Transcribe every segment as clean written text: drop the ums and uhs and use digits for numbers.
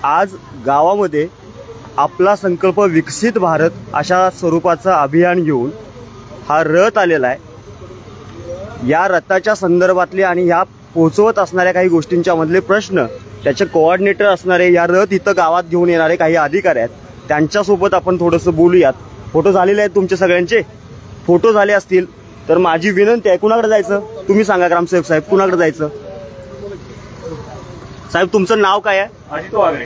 आज गावामध्ये आपला संकल्प विकसित भारत अशा स्वरूपाचं अभियान घेऊन हा रथ आलेला आहे। या रथाच्या संदर्भातले आणि या पोहोचवत असणाऱ्या काही गोष्टींच्या मधले प्रश्न त्याचे कोऑर्डिनेटर असणारे या रथ इथं गावात घेऊन येणारे काही अधिकारी आहेत, त्यांच्यासोबत आपण थोडंसं बोलूयात। फोटो झालेले आहेत तुमचे सगळ्यांचे, फोटो झाले असतील तर माझी विनंती आहे, कुणाकडे जायचं तुम्ही सांगा ग्रामसेवक साहेब, कुणाकडे जायचं? साहेब तुमचं नाव काय आहे? अजित वागरे।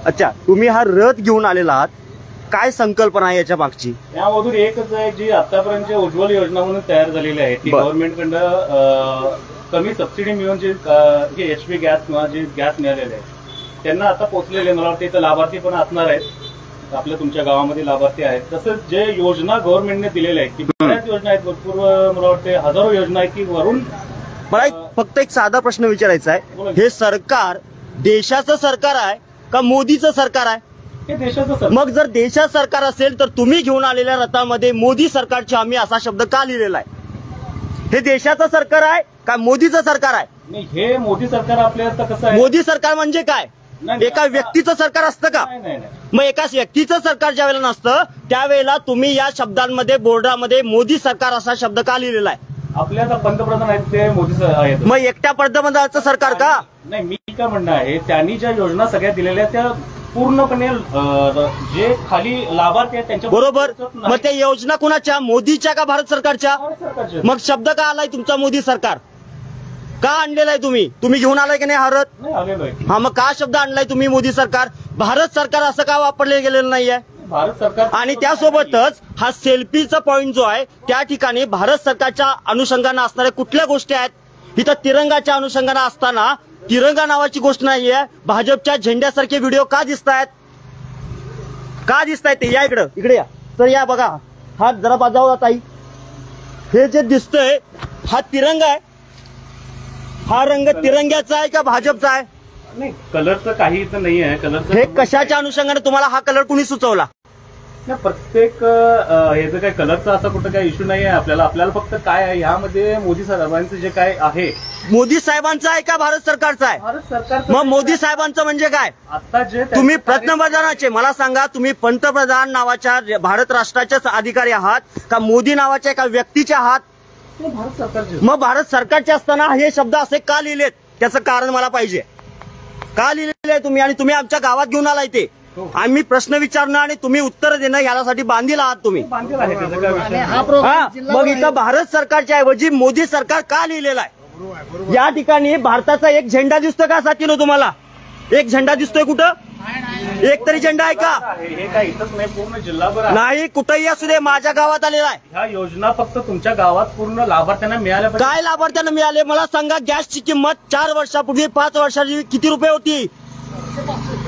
अच्छा, तुम्ही हा रथ घेऊन आलेला आहात, काय संकल्पना आहे याच्या मागची? यामधून एकच आहे, जी आतापर्यंत उज्ज्वल योजना म्हणून तयार झालेली आहे ती गव्हर्नमेंट कडनं कमी सबसिडी मिळून जे HP गॅस किंवा जे गॅस मिळालेले आहे त्यांना आता पोहोचलेले, मला वाटतं इथं लाभार्थी पण असणार आहेत, आपल्या तुमच्या गावामध्ये लाभार्थी आहेत। तसंच जे योजना गव्हर्नमेंटने दिलेल्या आहेत की बऱ्याच योजना आहेत, भरपूर मला वाटते हजारो योजना आहेत की वरून। मला फक्त एक साधा प्रश्न विचारायचा आहे, हे सरकार देशाचं सरकार आहे का मोदीचं सरकार आहे? हे देशाचं सरकार। मग जर देशाचं सरकार असेल तर तुम्ही घेऊन आलेल्या रथामध्ये मोदी सरकारची आम्ही असा शब्द का लिहिलेला आहे? हे देशाचं सरकार आहे का मोदीचं सरकार आहे? नाही, हे मोदी सरकार आपल्याला कसं आहे, मोदी सरकार म्हणजे काय? एका व्यक्तीचं सरकार असतं का? मग एका व्यक्तीचं सरकार ज्या वेळेला नसतं त्यावेळेला तुम्ही या शब्दांमध्ये बोर्डामध्ये मोदी सरकार असा शब्द का लिहिलेला आहे? आपल्याला पंतप्रधान आहेत ते मोदी आहेत, मग एकट्या पंतप्रधानाचं सरकार का? नाही, मी काय म्हणणं आहे, त्यांनी ज्या योजना सगळ्या दिलेल्या त्या पूर्णपणे जे खाली लाभार्थी आहेत त्यांच्या बरोबर। मग त्या योजना कुणाच्या, मोदीच्या का भारत सरकारच्या? मग शब्द का आलाय तुमचा मोदी सरकार? का आणलेला आहे तुम्ही घेऊन आलाय की नाही हा रथ? हा, मग का शब्द आणलाय तुम्ही मोदी सरकार? भारत सरकार असं का वापरले गेलेलं नाहीये? भारत सरकार। आणि त्यासोबतच हा सेल्फीचा पॉइंट जो आहे त्या ठिकाणी भारत सरकारच्या अनुषंगाने असणाऱ्या कुठल्या गोष्टी आहेत? इथं तिरंगाच्या अनुषंगाने असताना तिरंगा नावाची गोष्ट नाहीये, भाजपच्या झेंड्यासारखे व्हिडिओ का दिसतायत? का दिसतायत ते? या इकडे या तर, या बघा, हा जरा बाजावला ताई, हे जे दिसतंय हा तिरंगा आहे, हा रंग तिरंग्याचा आहे का भाजपचा आहे? नाही, कलरचं काही इथं नाही आहे, कलरचं। हे कशाच्या अनुषंगाने तुम्हाला हा कलर कुणी सुचवला? प्रत्येक याचं काय कलरचा असा कुठं काही इश्यू नाही आहे आपल्याला फक्त काय आहे यामध्ये मोदी साहेबांचं जे काय आहे, मोदी साहेबांचं आहे का भारत सरकारचं आहे? भारत सरकार। मग मोदी साहेबांचं म्हणजे काय? आता जे तुम्ही पंतप्रधानाचे, मला सांगा, तुम्ही पंतप्रधान नावाच्या भारत राष्ट्राचेच अधिकारी आहात का मोदी नावाच्या एका व्यक्तीचे आहात? भारत सरकारचे। मग भारत सरकारचे असताना हे शब्द असे का लिहिलेत त्याचं कारण मला पाहिजे। का लिहिलेले तुम्ही आणि तुम्ही आमच्या गावात घेऊन आलाय ते? आम्ही प्रश्न विचारणं आणि तुम्ही उत्तर देणं यासाठी बांधील आहात तुम्ही। मग इथं भारत सरकारच्या ऐवजी मोदी सरकार का लिहिलेला आहे? या ठिकाणी भारताचा एक झेंडा दिसतो का साथीनो तुम्हाला? एक झेंडा दिसतोय कुठं? एक तरी झेंडा आहे का? हे काय इथंच नाही, पूर्ण जिल्हाभर नाही, कुठेही असू दे, माझ्या गावात आलेला आहे। ह्या योजना फक्त तुमच्या गावात पूर्ण लाभार्थ्यांना मिळाल्या पाहिजे। काय लाभार्थ्यांना मिळाले मला सांगा? गॅसची किंमत 4 वर्षापूर्वी 5 वर्षाची किती रुपये होती?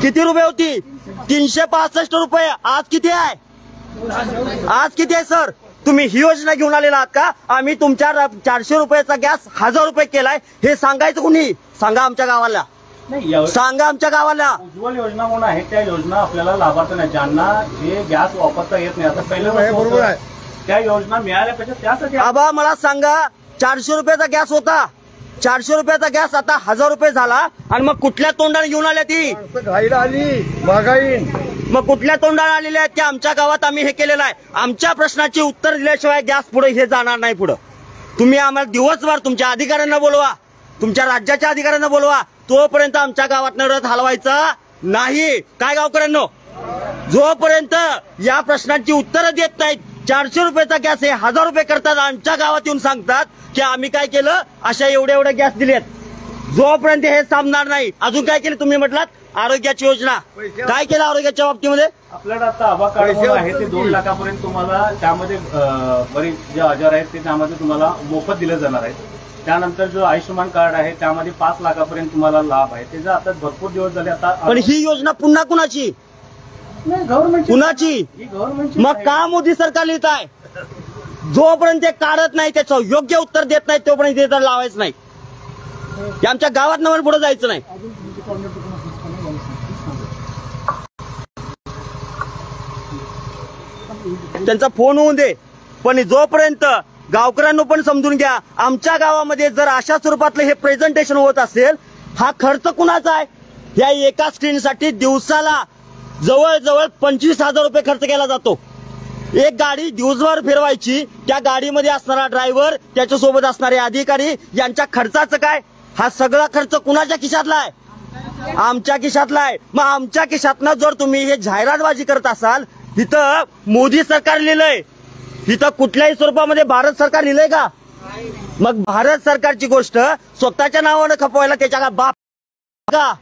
किती रुपये होती? 365 रुपये। आज किती आहे? आज किती आहे सर? तुम्ही ही योजना घेऊन आलेला आहात का? आम्ही तुमच्या 400 रुपयाचा गॅस 1000 रुपये केलाय हे सांगायचं कुणी? सांगा आमच्या गावाला, सांगा आमच्या गावाला। उज्ज्वल योजना म्हणून आहे, त्या योजना आपल्याला लाभार्थ्यांना ज्यांना जे गॅस वापरता येत नाही, आता पहिलं बरोबर आहे, त्या योजना मिळाल्या पाहिजे त्यासाठी। आबा मला सांगा, 400 रुपयाचा गॅस होता, 400 रुपयाचा गॅस आता 1000 रुपये झाला, आणि मग कुठल्या तोंडाने घेऊन आल्या ती? घाईला आली महागाई। मग कुठल्या तोंडाने आलेल्या आहेत? त्या आमच्या गावात आम्ही हे केलेलं आहे। आमच्या प्रश्नाची उत्तर दिल्याशिवाय गॅस पुढे हे जाणार नाही पुढे। तुम्ही आम्हाला दिवसभर तुमच्या अधिकाऱ्यांना बोलवा, तुमच्या राज्याच्या अधिकाऱ्यांना बोलवा, तोपर्यंत आमच्या गावातनं रथ हलवायचा नाही। काय गावकऱ्यांनो, जोपर्यंत या प्रश्नांची उत्तरं देत नाहीत, 400 रुपयाचा गॅस हे 1000 रुपये करतात, आमच्या गावात येऊन सांगतात की आम्ही काय केलं, अशा एवढे गॅस दिलेत, जोपर्यंत हे सामणार नाही। अजून काय केलं तुम्ही म्हटलात? आरोग्याची योजना काय केलं आरोग्याच्या बाबतीमध्ये? आपल्याला आता आभा कार्ड आहे ते 2 लाखापर्यंत तुम्हाला त्यामध्ये बरेच जे आजार आहेत ते त्यामध्ये तुम्हाला मोफत दिले जाणार आहेत। त्यानंतर जो आयुष्यमान कार्ड आहे त्यामध्ये 5 लाखापर्यंत तुम्हाला लाभ आहे, त्याचा आता भरपूर दिवस झाले। आता पण ही योजना पुन्हा कुणाची? गव्हर्नमेंट कुणाची? गव्हर्नमेंट। मग का मोदी सरकार लिहित आहे? जोपर्यंत ते काढत नाही, त्याचं योग्य उत्तर देत नाही, तोपर्यंत ते तर लावायचं नाही। आमच्या गावात नवर पुढे जायचं नाही। त्यांचा फोन होऊन दे, पण जोपर्यंत गावकऱ्यांनो पण समजून घ्या, आमच्या गावामध्ये जर अशा स्वरूपातलं हे प्रेझेंटेशन होत असेल, हा खर्च कुणाचा आहे? या एका स्क्रीनसाठी दिवसाला जवळजवळ 25,000 रुपये खर्च केला जातो. एक गाडी दिवसभर फिरवायची, त्या गाडीमध्ये असणारा ड्रायव्हर, त्याच्यासोबत असणारे अधिकारी, यांच्या खर्चाचं काय? हा सगळा खर्च कुणाच्या खिशातला आहे? आमच्या खिशातला आहे. मग आमच्या खिशातनं जर तुम्ही हे जाहिरातबाजी करत असाल, इथं मोदी सरकार लिहिलंय, इथं कुठल्याही स्वरूपामध्ये भारत सरकार लिहिलंय का? मग भारत सरकारची गोष्ट स्वतःच्या नावानं खपवायला त्याच्या का बाप का?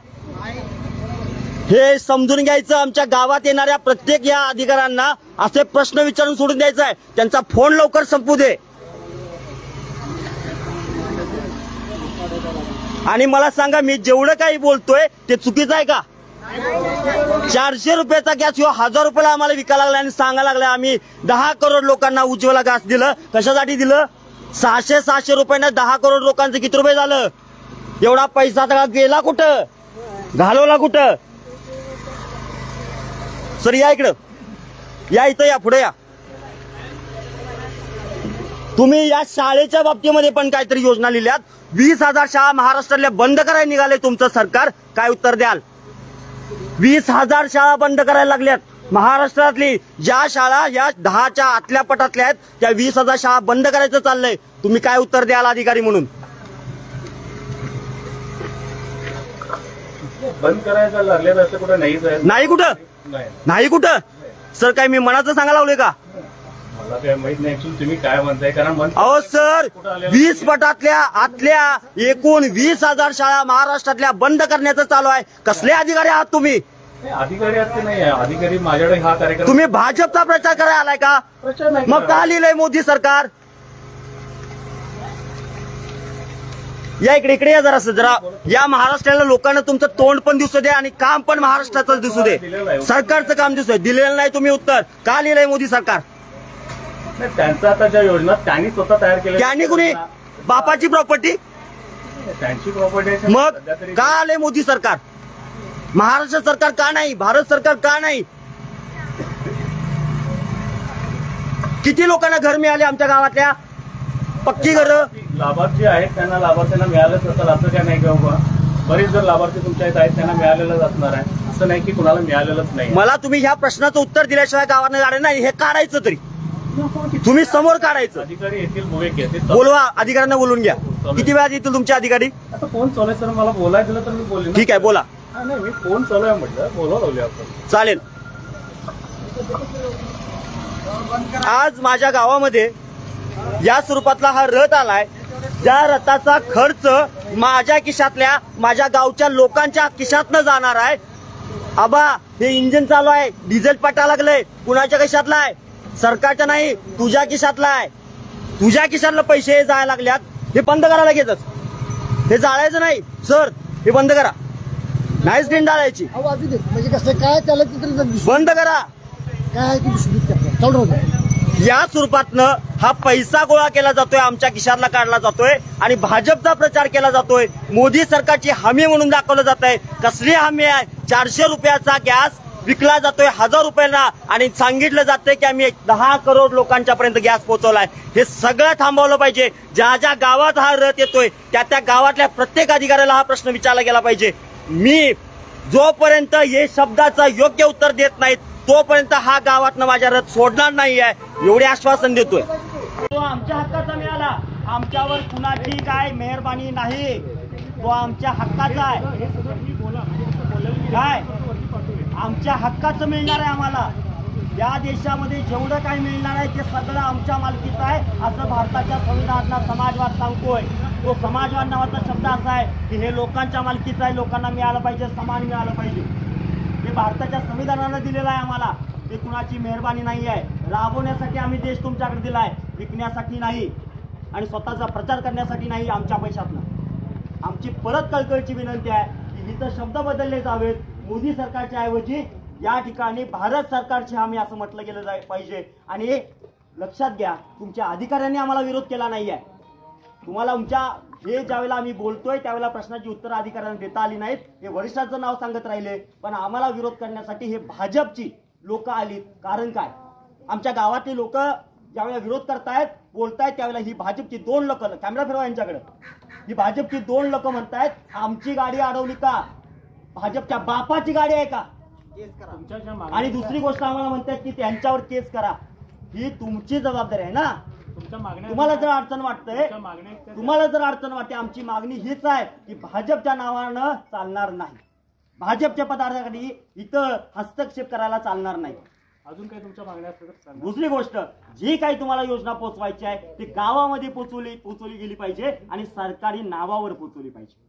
हे समजून घ्यायचं. आमच्या गावात येणाऱ्या प्रत्येक या अधिकाऱ्यांना असे प्रश्न विचारून सोडून द्यायचा आहे. त्यांचा फोन लवकर संपू दे. आणि मला सांगा, मी जेवढं काही बोलतोय ते चुकीचं आहे का? 400 रुपयाचा गॅस ह्यो 1000 रुपयाला आम्हाला विकायला लागला आणि सांगायला लागला आम्ही 10 करोड लोकांना उज्ज्वला गॅस दिलं. कशासाठी दिलं? 600 रुपयानं 10 करोड लोकांचं किती रुपये झालं? एवढा पैसा सगळा गेला कुठं? घालवला कुठं? सर या इकडं, या इथं या, पुढे या. तुम्ही या शाळेच्या बाबतीमध्ये पण काहीतरी योजना लिहिल्यात. 20,000 शाळा महाराष्ट्रातल्या बंद करायला निघाले तुमचं सरकार. काय उत्तर द्याल? 20,000 शाळा बंद करायला लागल्यात महाराष्ट्रातली. ज्या शाळा या 10च्या आतल्या पटातल्या आहेत, त्या 20,000 शाळा बंद करायचं चाललंय. तुम्ही काय उत्तर द्याल अधिकारी म्हणून? बंद करायला लागले असं कुठं नाही कुठं? नाही कुठं? सर काय मी मनाचं सांगायला लावले का? मला काय माहित नाही ऍक्च्युअली तुम्ही काय म्हणताय. कारण अहो सर, 20 पटातल्या आतल्या एकूण 20,000 शाळा महाराष्ट्रातल्या बंद करण्याचं चालू आहे. कसले अधिकारी आहात तुम्ही? अधिकारी असते नाही, अधिकारी माझ्याकडे हा कार्यक्रम. तुम्ही भाजपचा प्रचार करायला आलाय का? प्रचार नाही. मग का लिहिलंय मोदी सरकार? या इकडे, इकडे या जरा. या महाराष्ट्राला लोकांना तुमचं तोंड पण दिसू दे आणि काम पण महाराष्ट्राचं दिसू दे. सरकारचं काम दिसू दे. दिलेलं नाही तुम्ही उत्तर. का लिहिलंय मोदी सरकार? त्यांचा आता ज्या योजना त्यांनी स्वतः तयार केल्या, त्यांनी कुणी बापाची प्रॉपर्टी, त्यांची प्रॉपर्टी. मग का आले मोदी सरकार? महाराष्ट्र सरकार का नाही? भारत सरकार का नाही? किती लोकांना घर मिळाले आमच्या गावातल्या? पक्की घरं. लाभार्थी आहेत त्यांना लाभार्थ्यांना मिळालंच असेल असं काय नाही किंवा बरेच जर लाभार्थी तुमच्या इथे आहेत त्यांना मिळालेलंच असणार आहे. असं नाही की कुणाला मिळालेलंच नाही. मला तुम्ही ह्या प्रश्नाचं उत्तर दिल्याशिवाय गावानं गाडे नाही. हे काढायचं तरी तुम्ही समोर काढायचं. अधिकारी येतील, येतील. बोलवा, अधिकाऱ्यांना बोलून घ्या. किती वेळात येतील तुमचे अधिकारी? आता फोन चालू आहे सर, मला बोलायला दिलं तर मी बोलेन. ठीक आहे, बोला. नाही, मी फोन चालू आहे म्हटलं, बोलवा लावले आपण. चालेल. आज माझ्या गावामध्ये या स्वरूपातला हा रथ आलाय. ज्या रथाचा खर्च माझ्या खिशातल्या, माझ्या गावच्या लोकांच्या खिशातनं जाणार आहे. आबा, हे इंजिन चालू आहे, डिझेल पटा लागलंय, कुणाच्या खिशातला आहे? सरकारच्या नाही, तुझ्या खिशातला आहे. तुझ्या खिशातलं पैसे जायला लागल्यात. हे बंद करा लगेचच. हे जाळायचं नाही सर, हे बंद करा. नाही स्क्रीन डाळायची, म्हणजे कसं काय त्याला बंद करा. काय चालू या स्वरूपातनं हा पैसा गोळा केला जातोय, आमच्या खिशातला काढला जातोय आणि भाजपचा प्रचार केला जातोय. मोदी सरकारची हमी म्हणून दाखवलं जात आहे. कसली हमी आहे? 400 रुपयाचा गॅस विकला जातोय 1000 रुपयांना आणि सांगितलं जातंय की आम्ही 10 करोड लोकांच्या पर्यंत गॅस पोहोचवलाय. हे सगळं थांबवलं पाहिजे. ज्या ज्या गावात हा रथ येतोय त्या त्या गावातल्या प्रत्येक अधिकाऱ्याला हा प्रश्न विचारला गेला पाहिजे. मी जोपर्यंत हे शब्दाचं योग्य उत्तर देत नाहीत तोपर्यंत हा गावातनं माझा रथ सोडणार नाही आहे, एवढे आश्वासन देतोय. तो आमच्या हक्काचा मिळाला. आमच्यावर कुणाची काय मेहरबानी नाही. तो आमच्या हक्काचा आहे. काय आमच्या हक्काचं मिळणार आहे आम्हाला. या देशामध्ये जेवढं काही मिळणार आहे ते सगळं आमच्या मालकीचं आहे असं भारताच्या संविधानातला समाजवाद सांगतोय. तो समाजवाद नावाचा शब्द असा आहे की हे लोकांच्या मालकीचं आहे, लोकांना मिळालं पाहिजे, समान मिळालं पाहिजे. हे भारताच्या संविधानानं दिलेलं आहे आम्हाला. ते कुणाची मेहरबानी नाही आहे. राबवण्यासाठी आम्ही देश तुमच्याकडे दिलाय, विकण्यासाठी नाही आणि स्वतःचा प्रचार करण्यासाठी नाही आमच्या पैशातनं. आमची परत कळकळीची विनंती आहे की इथं शब्द बदलले जावेत. मोदी सरकारच्या ऐवजी या ठिकाणी भारत सरकारची हमी असं म्हटलं गेलं पाहिजे. आणि लक्षात घ्या, तुमच्या अधिकाऱ्यांनी आम्हाला विरोध केला नाही आहे. तुम्हाला तुमच्या हे ज्यावेळेला आम्ही बोलतोय त्यावेळेला प्रश्नाची उत्तरं अधिकाऱ्यांना देता आली नाहीत. हे वरिष्ठांचं नाव सांगत राहिले, पण आम्हाला विरोध करण्यासाठी हे भाजपची लोक आलीत. कारण काय? आमच्या गावातले लोक ज्यावेळेला विरोध करतायत बोलतायत त्यावेळेला ही भाजपची 2 लोक, कॅमेरा फिरवा यांच्याकडे, ही भाजपची 2 लोक म्हणतायत आमची गाडी अडवली का, भाजपच्या बापाची गाडी आहे का, तुमच्या ज्या आणि दुसरी गोष्ट आम्हाला म्हणतात की त्यांच्यावर केस करा. ही तुमची जबाबदारी आहे ना. तुमच्या मागण्या तुम्हाला जर अडचण वाटतंय, तुमच्या मागण्या आहेत त्या- तुम्हाला जर अडचण वाटते, आमची मागणी हीच आहे की भाजपच्या नावानं चालणार नाही, भाजपच्या पदार्थासाठी इथं हस्तक्षेप करायला चालणार नाही. अजून काही तुमच्या मागण्या असतील तर सांगा. दुसरी गोष्ट, जी काही तुम्हाला योजना पोहोचवायची आहे ती गावामध्ये पोहोचवली गेली पाहिजे आणि सरकारी नावावर पोहोचवली पाहिजे.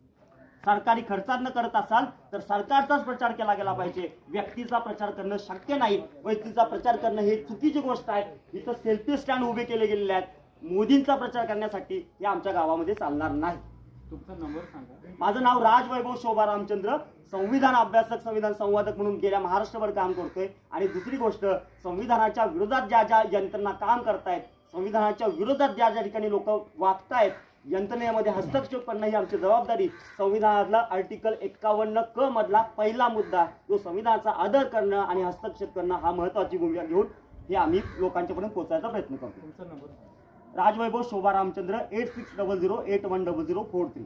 सरकारी खर्चात करत असाल तर सरकारचाच प्रचार केला गेला पाहिजे. व्यक्तीचा प्रचार करणं शक्य नाही, व्यक्तीचा प्रचार करणं हे चुकीची गोष्ट आहे. इथं सेल्फी स्टँड उभे केले गेलेले आहेत. मोदींचा प्रचार करण्यासाठी हे आमच्या गावामध्ये चालणार नाही. तुमचा नंबर सांगा. माझं नाव राज वैभव शोभा रामचंद्र, संविधान अभ्यासक, संविधान संवादक म्हणून गेल्या महाराष्ट्रभर काम करतोय. आणि दुसरी गोष्ट, संविधानाच्या विरोधात ज्या ज्या यंत्रणा काम करतायत, संविधानाच्या विरोधात ज्या ज्या ठिकाणी लोक वागतायत, यंत्रणेमध्ये हस्तक्षेप करणं ही आमची जबाबदारी. संविधानातला आर्टिकल 51 क मधला पहिला मुद्दा, जो संविधानाचा आदर करणं आणि हस्तक्षेप करणं हा महत्वाची भूमिका घेऊन हे आम्ही लोकांच्यापर्यंत पोहोचायचा प्रयत्न करतो. तुमचा नंबर सांगा. राजवैभव शोभा रामचंद्र 8600810043.